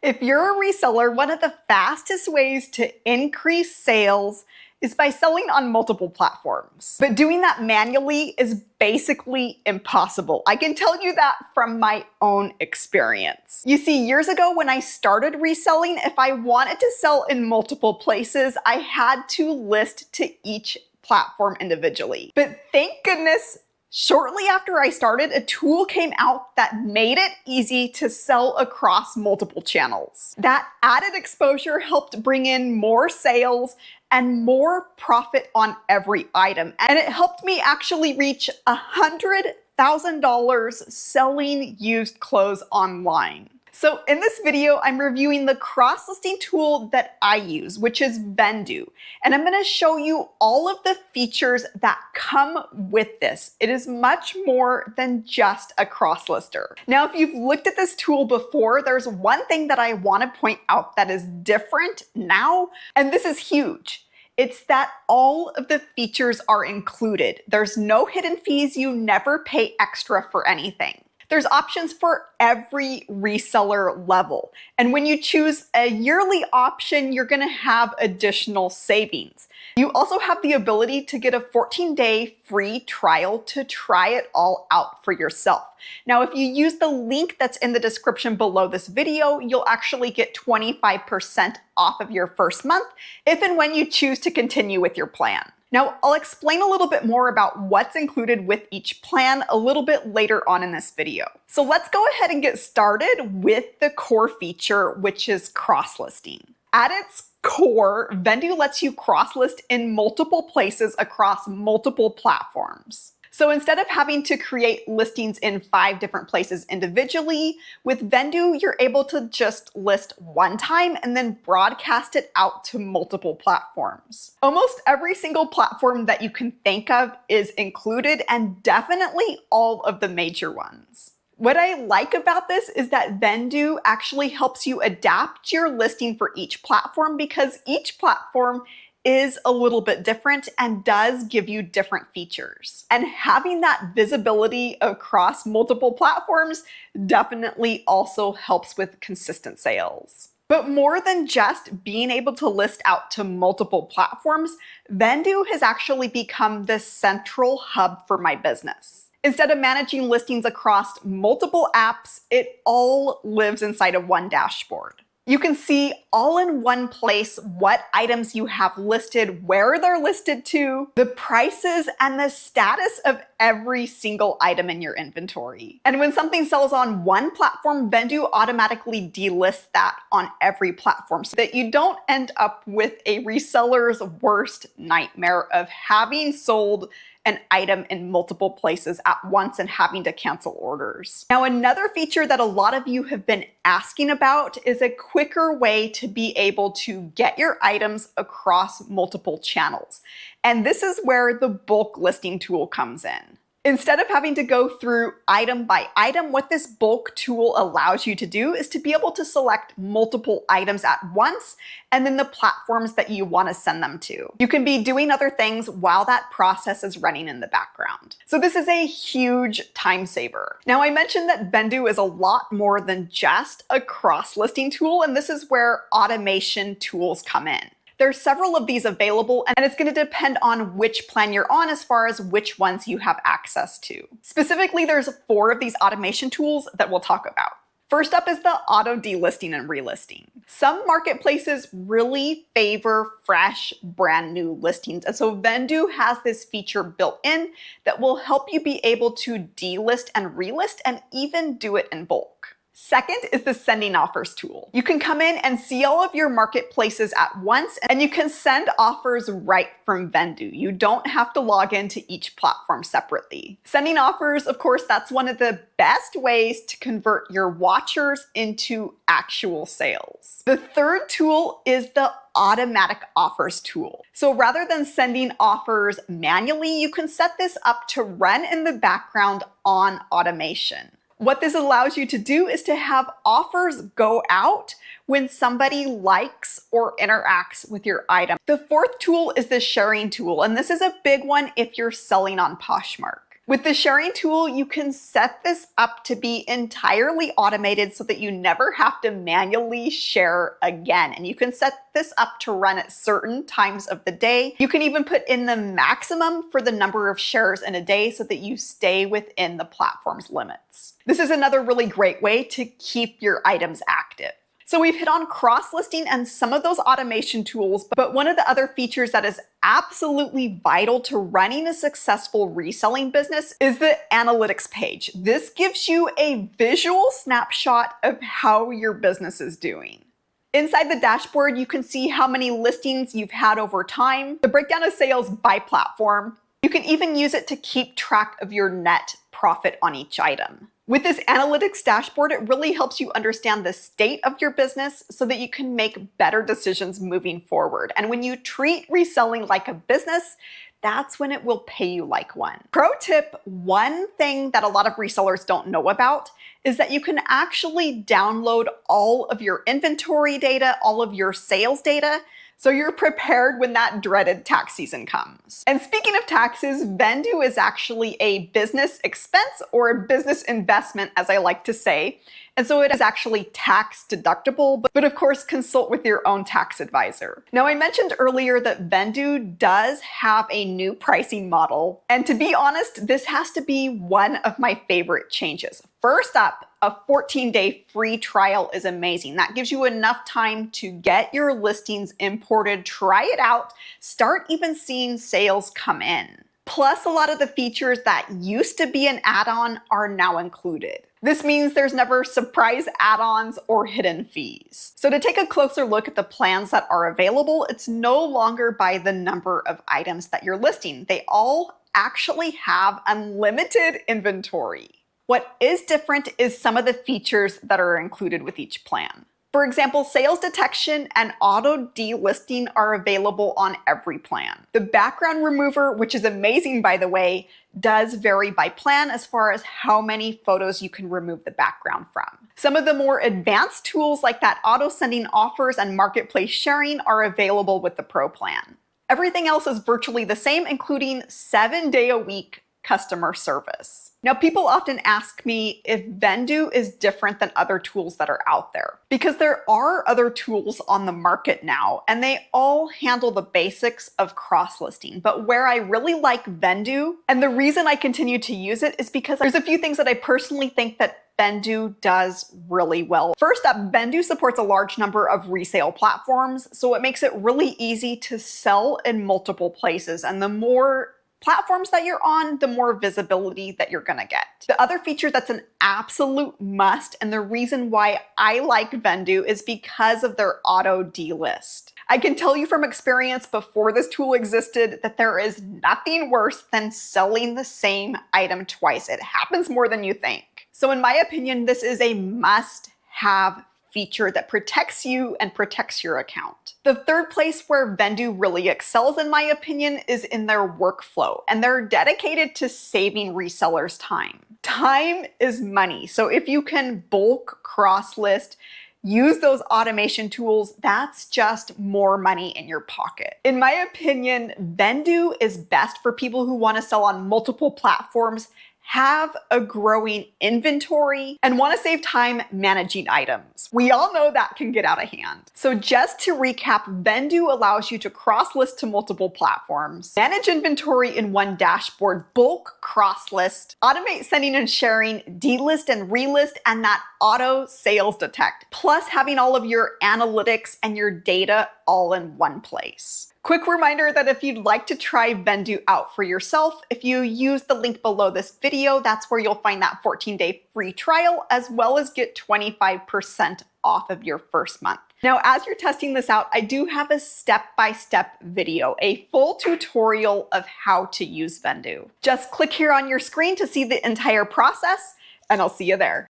If you're a reseller, one of the fastest ways to increase sales is by selling on multiple platforms. But doing that manually is basically impossible. I can tell you that from my own experience. You see, years ago when I started reselling, if I wanted to sell in multiple places, I had to list to each platform individually. But thank goodness, shortly after I started, a tool came out that made it easy to sell across multiple channels. That added exposure helped bring in more sales and more profit on every item. And it helped me actually reach $100,000 selling used clothes online. So in this video, I'm reviewing the cross-listing tool that I use, which is Vendoo. And I'm gonna show you all of the features that come with this. It is much more than just a cross-lister. Now, if you've looked at this tool before, there's one thing that I wanna point out that is different now, and this is huge. It's that all of the features are included. There's no hidden fees. You never pay extra for anything. There's options for every reseller level. And when you choose a yearly option, you're gonna have additional savings. You also have the ability to get a 14-day free trial to try it all out for yourself. Now, if you use the link that's in the description below this video, you'll actually get 25% off of your first month if and when you choose to continue with your plan. Now, I'll explain a little bit more about what's included with each plan a little bit later on in this video. So let's go ahead and get started with the core feature, which is cross-listing. At its core, Vendoo lets you cross-list in multiple places across multiple platforms. So instead of having to create listings in 5 different places individually, with Vendoo, you're able to just list one time and then broadcast it out to multiple platforms. Almost every single platform that you can think of is included, and definitely all of the major ones. What I like about this is that Vendoo actually helps you adapt your listing for each platform, because each platform is a little bit different and does give you different features. And having that visibility across multiple platforms definitely also helps with consistent sales. But more than just being able to list out to multiple platforms, Vendoo has actually become the central hub for my business. Instead of managing listings across multiple apps, it all lives inside of one dashboard. You can see all in one place what items you have listed, where they're listed to, the prices, and the status of every single item in your inventory. And when something sells on one platform, Vendoo automatically delists that on every platform so that you don't end up with a reseller's worst nightmare of having sold an item in multiple places at once and having to cancel orders. Now, another feature that a lot of you have been asking about is a quicker way to be able to get your items across multiple channels. And this is where the bulk listing tool comes in. Instead of having to go through item by item, what this bulk tool allows you to do is to be able to select multiple items at once and then the platforms that you want to send them to. You can be doing other things while that process is running in the background. So this is a huge time saver. Now, I mentioned that Vendoo is a lot more than just a cross-listing tool, and this is where automation tools come in. There's several of these available, and it's going to depend on which plan you're on as far as which ones you have access to. Specifically, there's 4 of these automation tools that we'll talk about. First up is the auto delisting and relisting. Some marketplaces really favor fresh, brand new listings, and so Vendoo has this feature built in that will help you be able to delist and relist and even do it in bulk. Second is the sending offers tool. You can come in and see all of your marketplaces at once, and you can send offers right from Vendoo. You don't have to log into each platform separately. Sending offers, of course, that's one of the best ways to convert your watchers into actual sales. The third tool is the automatic offers tool. So rather than sending offers manually, you can set this up to run in the background on automation. What this allows you to do is to have offers go out when somebody likes or interacts with your item. The fourth tool is the sharing tool, and this is a big one if you're selling on Poshmark. With the sharing tool, you can set this up to be entirely automated so that you never have to manually share again. And you can set this up to run at certain times of the day. You can even put in the maximum for the number of shares in a day so that you stay within the platform's limits. This is another really great way to keep your items active. So we've hit on cross-listing and some of those automation tools, but one of the other features that is absolutely vital to running a successful reselling business is the analytics page. This gives you a visual snapshot of how your business is doing. Inside the dashboard, you can see how many listings you've had over time, the breakdown of sales by platform. You can even use it to keep track of your net profit on each item. With this analytics dashboard, it really helps you understand the state of your business so that you can make better decisions moving forward. And when you treat reselling like a business, that's when it will pay you like one. Pro tip, one thing that a lot of resellers don't know about is that you can actually download all of your inventory data, all of your sales data, so you're prepared when that dreaded tax season comes. And speaking of taxes, Vendoo is actually a business expense or a business investment, as I like to say. And so it is actually tax deductible, but of course consult with your own tax advisor. Now I mentioned earlier that Vendoo does have a new pricing model. And to be honest, this has to be one of my favorite changes. First up, a 14-day free trial is amazing. That gives you enough time to get your listings imported, try it out, start even seeing sales come in. Plus, a lot of the features that used to be an add-on are now included. This means there's never surprise add-ons or hidden fees. So to take a closer look at the plans that are available, it's no longer by the number of items that you're listing. They all actually have unlimited inventory. What is different is some of the features that are included with each plan. For example, sales detection and auto delisting are available on every plan. The background remover, which is amazing by the way, does vary by plan as far as how many photos you can remove the background from. Some of the more advanced tools like that auto sending offers and marketplace sharing are available with the Pro plan. Everything else is virtually the same, including 7-day-a-week customer service. Now, people often ask me if Vendoo is different than other tools that are out there, because there are other tools on the market now, and they all handle the basics of cross-listing. But where I really like Vendoo, and the reason I continue to use it, is because there's a few things that I personally think that Vendoo does really well. First up, Vendoo supports a large number of resale platforms, so it makes it really easy to sell in multiple places, and the more platforms that you're on, the more visibility that you're gonna get. The other feature that's an absolute must, and the reason why I like Vendoo, is because of their auto delist. I can tell you from experience before this tool existed that there is nothing worse than selling the same item twice. It happens more than you think. So in my opinion, this is a must-have feature that protects you and protects your account. The third place where Vendoo really excels, in my opinion, is in their workflow, and they're dedicated to saving resellers time. Time is money, so if you can bulk cross-list, use those automation tools, that's just more money in your pocket. In my opinion, Vendoo is best for people who want to sell on multiple platforms, have a growing inventory, and want to save time managing items. We all know that can get out of hand. So just to recap, Vendoo allows you to cross-list to multiple platforms, manage inventory in one dashboard, bulk cross-list, automate sending and sharing, delist and relist, and that auto sales detect, plus having all of your analytics and your data all in one place. Quick reminder that if you'd like to try Vendoo out for yourself, if you use the link below this video, that's where you'll find that 14-day free trial, as well as get 25% off of your first month. Now, as you're testing this out, I do have a step-by-step video, a full tutorial of how to use Vendoo. Just click here on your screen to see the entire process, and I'll see you there.